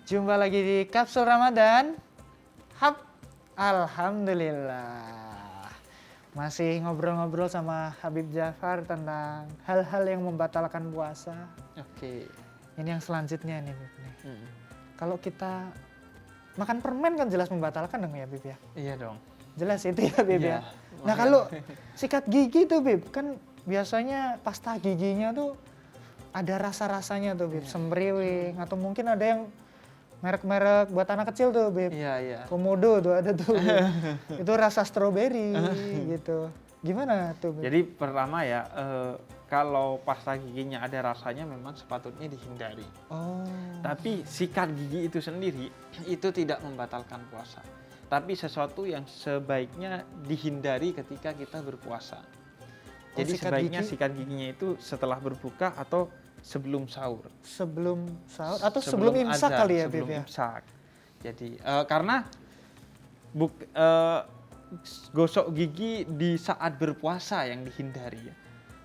Jumpa lagi di Kapsul Ramadan. Alhamdulillah. Masih ngobrol-ngobrol sama Habib Jafar tentang hal-hal yang membatalkan puasa. Oke. Ini yang selanjutnya nih, Bib. Kalau kita makan permen kan jelas membatalkan dong ya, Bib ya? Iya dong. Jelas itu ya, Bib Iya, ya? Nah kalau sikat gigi tuh, Bib, kan biasanya pasta giginya tuh ada rasa-rasanya tuh, Bib. Semriwing, atau mungkin ada yang merek-merek buat anak kecil tuh, Bib. Iya. Komodo tuh ada tuh, Bib. Itu rasa stroberi gitu. Gimana tuh, Bib? Jadi pertama ya, kalau pasta giginya ada rasanya memang sepatutnya dihindari. Oh. Tapi sikat gigi itu sendiri itu tidak membatalkan puasa. Tapi sesuatu yang sebaiknya dihindari ketika kita berpuasa. Jadi sebaiknya sikat giginya itu setelah berbuka atau sebelum sahur. Sebelum sahur atau sebelum imsak kali ya, Bib ya? Sebelum imsak. Jadi karena gosok gigi di saat berpuasa yang dihindari ya.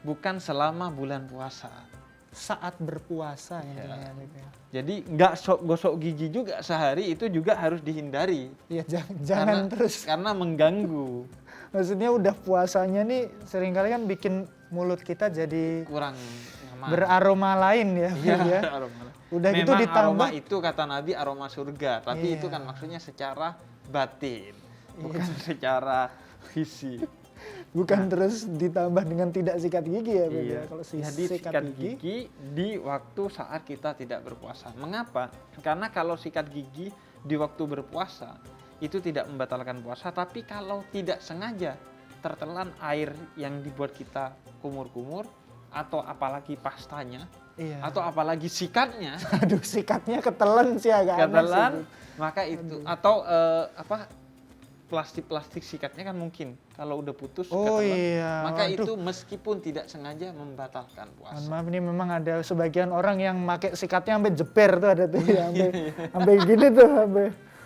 Bukan selama bulan puasa. Saat berpuasa ya, Bib ya. Jadi nggak gosok gigi juga sehari itu juga harus dihindari. Iya, jangan terus. Karena mengganggu. Maksudnya udah puasanya nih seringkali kan bikin mulut kita jadi Kurang nyaman. beraroma lain ya. Iya, ya. aroma. Udah Memang gitu ditambah. aroma itu kata Nabi aroma surga, tapi itu kan maksudnya secara batin, bukan secara fisik. Bukan terus ditambah dengan tidak sikat gigi ya, Bib ya. Kalau Jadi sikat gigi di waktu saat kita tidak berpuasa. Mengapa? Karena kalau sikat gigi di waktu berpuasa itu tidak membatalkan puasa, tapi kalau tidak sengaja tertelan air yang dibuat kita kumur-kumur atau apalagi pastanya, atau apalagi sikatnya, aduh, sikatnya ketelan sih agak ketelan, maka itu atau plastik sikatnya kan mungkin kalau udah putus ketelan, maka itu meskipun tidak sengaja membatalkan puasa. Maaf, ini memang ada sebagian orang yang pakai sikatnya sampai jeber tuh, ada tuh ya, sampai gini tuh,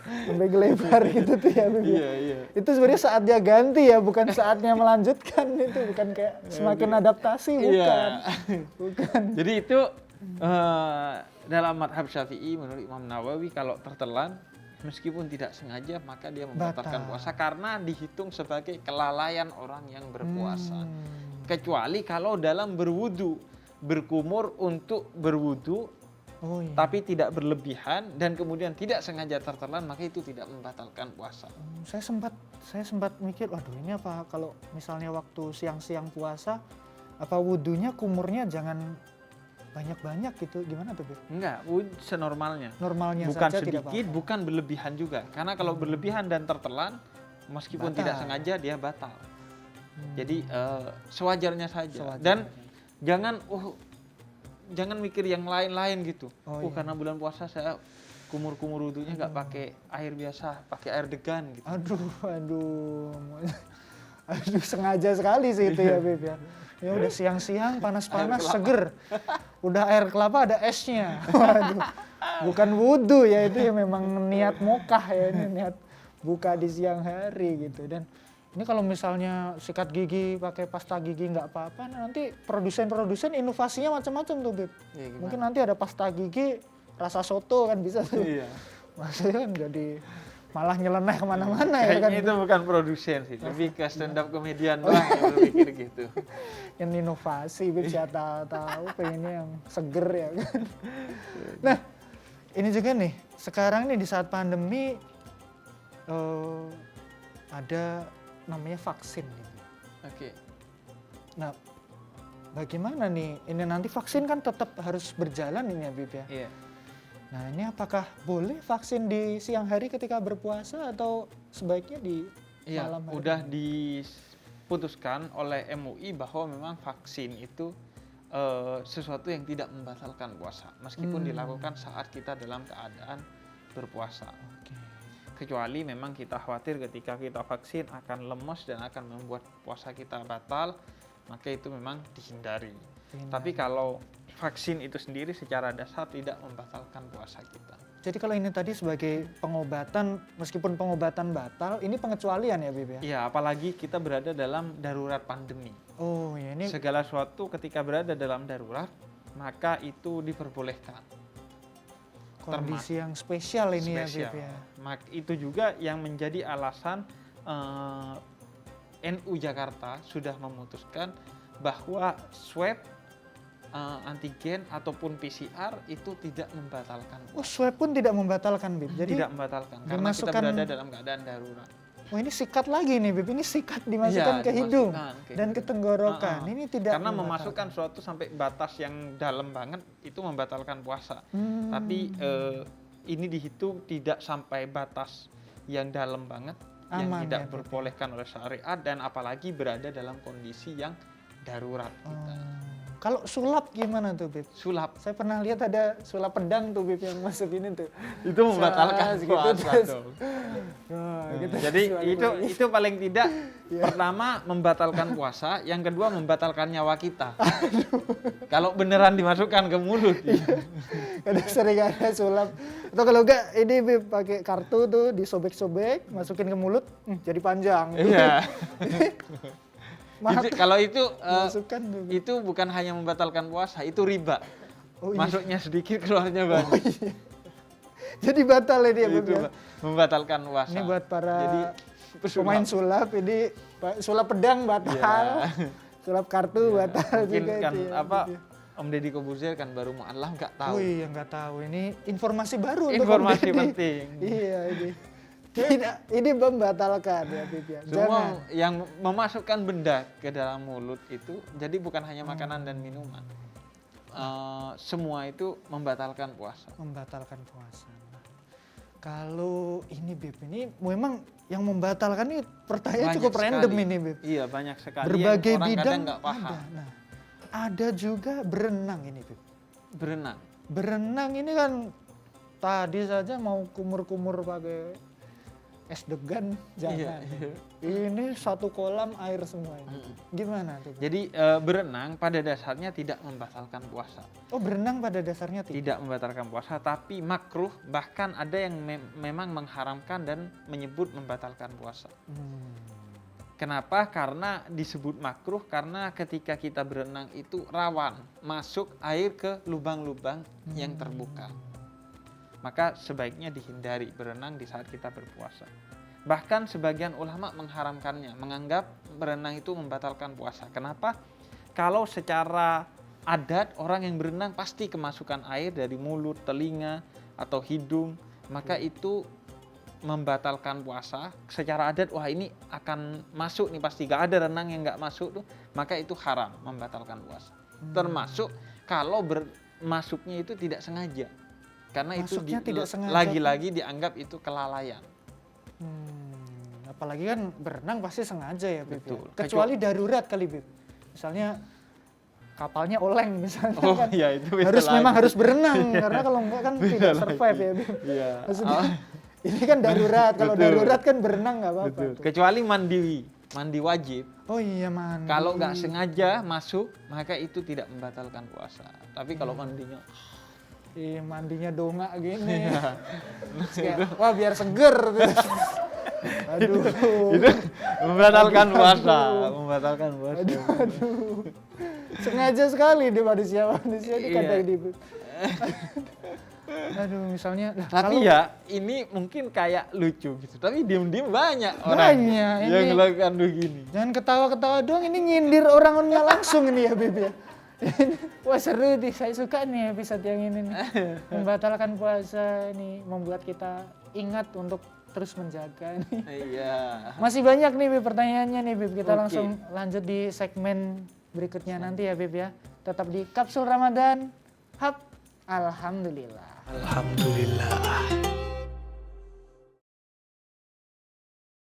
sampai gelebar gitu tuh ya, Bib. Iya. Itu sebenarnya saatnya ganti ya, bukan saatnya melanjutkan. Itu bukan kayak semakin adaptasi, bukan. Bukan. Jadi itu dalam madhab Syafi'i menurut Imam Nawawi kalau tertelan meskipun tidak sengaja maka dia membatalkan puasa karena dihitung sebagai kelalaian orang yang berpuasa. Kecuali kalau dalam berwudu, berkumur untuk berwudu, tapi tidak berlebihan dan kemudian tidak sengaja tertelan, maka itu tidak membatalkan puasa. Saya sempat mikir, waduh ini apa kalau misalnya waktu siang-siang puasa, apa wudunya kumurnya jangan banyak-banyak gitu, gimana tuh, Bib? Enggak, senormalnya. Normalnya bukan saja, sedikit, tidak apa-apa. bukan berlebihan juga. Karena kalau berlebihan dan tertelan, meskipun tidak sengaja dia batal. Jadi sewajarnya saja. Dan jangan mikir yang lain-lain gitu. Karena bulan puasa saya kumur-kumur wudunya nggak pakai air biasa, pakai air degan gitu. Aduh, sengaja sekali sih itu ya, Bib ya. Ya udah siang-siang panas-panas seger. Udah air kelapa ada esnya. Waduh. Bukan wudhu ya, itu ya memang niat mokah ya, ini niat buka di siang hari gitu. Dan ini kalau misalnya sikat gigi pakai pasta gigi nggak apa-apa, nanti produsen inovasinya macam-macam tuh, Bib. Mungkin nanti ada pasta gigi rasa soto kan bisa tuh. Iya. Maksudnya kan jadi malah nyeleneh kemana-mana ya kan. Kayaknya itu bukan produsen sih, lebih ke stand up komedian doang yang berpikir gitu. Yang inovasi, Bib, siapa tahu pengennya yang seger ya kan. Nah, ini juga nih, sekarang nih di saat pandemi ada namanya vaksin gitu. Oke. Nah, bagaimana nih? Ini nanti vaksin kan tetap harus berjalan ini ya, Bib ya. Iya. Nah, ini apakah boleh vaksin di siang hari ketika berpuasa atau sebaiknya di malam hari? Udah diputuskan oleh MUI bahwa memang vaksin itu sesuatu yang tidak membatalkan puasa meskipun dilakukan saat kita dalam keadaan berpuasa. Kecuali memang kita khawatir ketika kita vaksin akan lemes dan akan membuat puasa kita batal, maka itu memang dihindari. Tapi kalau vaksin itu sendiri secara dasar tidak membatalkan puasa kita. Jadi kalau ini tadi sebagai pengobatan, meskipun pengobatan batal, ini pengecualian ya, Bib ya? Iya, apalagi kita berada dalam darurat pandemi. Oh ya, ini segala sesuatu ketika berada dalam darurat, maka itu diperbolehkan. Kondisi yang spesial ini spesial. ya Bib ya. Itu juga yang menjadi alasan NU Jakarta sudah memutuskan bahwa swab antigen ataupun PCR itu tidak membatalkan. Oh, swab pun tidak membatalkan Bib. Jadi tidak membatalkan karena kita berada dalam keadaan darurat. Oh, ini sikat lagi nih Bib. Ini sikat dimasukkan ke hidung dan ke tenggorokan. Ini tidak karena memasukkan suatu sampai batas yang dalam banget itu membatalkan puasa. Tapi ini dihitung tidak sampai batas yang dalam banget yang aman, tidak ya, diperbolehkan oleh syariat dan apalagi berada dalam kondisi yang darurat kita. Kalau sulap gimana tuh Bib? Sulap. Saya pernah lihat ada sulap pedang tuh Bib yang masuk ini tuh. Itu membatalkan puasa dong. Gitu. Jadi itu paling tidak pertama membatalkan puasa, yang kedua membatalkan nyawa kita. Kalau beneran dimasukkan ke mulut. Kadang sering ada sulap. Atau kalau enggak ini Bib pakai kartu tuh disobek-sobek, masukin ke mulut, jadi panjang. Iya. Kalau masukkan tuh. itu bukan hanya membatalkan puasa, itu riba. Oh, iya. Masuknya sedikit, keluarnya banyak. Oh, iya. Jadi batal ini ya Bib ya. Membatalkan puasa. Ini buat para jadi, pemain sulap, ini sulap pedang batal. Sulap kartu batal mungkin juga kan itu ya, apa Bib ya. Om Deddy Kobuzier kan baru mu'alaf nggak tahu. Oh iya nggak tahu. Ini informasi baru untuk Om Informasi Deddy. penting. Iya ini. Ini membatalkan ya Bib ya. Semua yang memasukkan benda ke dalam mulut itu jadi bukan hanya makanan dan minuman. Semua itu membatalkan puasa. Membatalkan puasa. Kalau ini Bib, ini memang yang membatalkan ini pertanyaan Banyak cukup sekali. random ini Bib. Iya banyak sekali. Berbagai yang orang bidang kadang nggak paham. ada. Nah, ada juga berenang ini Bib. Berenang. Berenang ini kan tadi saja mau kumur-kumur pakai es degan jangan. Iya. Ini satu kolam air semua ini. Gimana tuh? Jadi berenang pada dasarnya tidak membatalkan puasa. Oh, berenang pada dasarnya Tidak membatalkan puasa, tapi makruh, bahkan ada yang memang mengharamkan dan menyebut membatalkan puasa. Kenapa? Karena disebut makruh karena ketika kita berenang itu rawan masuk air ke lubang-lubang yang terbuka. Maka sebaiknya dihindari berenang di saat kita berpuasa. Bahkan sebagian ulama mengharamkannya, menganggap berenang itu membatalkan puasa. Kenapa? Kalau secara adat orang yang berenang pasti kemasukan air dari mulut, telinga, atau hidung, maka itu membatalkan puasa. Secara adat, wah ini akan masuk nih pasti, gak ada renang yang gak masuk tuh, maka itu haram, membatalkan puasa. Termasuk kalau masuknya itu tidak sengaja. Karena masuknya itu tidak sengaja. lagi-lagi dianggap itu kelalaian. Apalagi kan berenang pasti sengaja ya Bib. Betul. Kecuali darurat kali Bib. Misalnya kapalnya oleng misalnya Oh kan. iya itu bisa Harus lagi. memang harus berenang karena kalau enggak kan tidak survive ya Bib. Iya. Maksudnya ini kan darurat. Kalau Betul. darurat kan berenang nggak apa-apa. Betul. tuh. Kecuali mandi wajib. Oh iya mandi. Kalau nggak sengaja masuk, maka itu tidak membatalkan puasa. Tapi kalau mandinya mandinya dongak gini. Terus kayak, wah biar seger. Aduh. itu membatalkan puasa, membatalkan puasa. Aduh. Sengaja sekali dia manusia ini kadang di. Aduh misalnya. Tapi ya ini mungkin kayak lucu gitu. Tapi diem-diem banyak orang Banyak, yang ini. melakukan begini. Jangan ketawa-ketawa doang, ini nyindir orangnya langsung ini ya Bib ya. Wah seru nih, saya suka nih episode yang ini nih. Membatalkan puasa ini, membuat kita ingat untuk terus menjaga nih. Iya. Masih banyak nih Bib pertanyaannya nih Bib, kita Oke. langsung lanjut di segmen berikutnya nanti ya Bib ya. Tetap di Kapsul Ramadan Hub. Alhamdulillah. Alhamdulillah.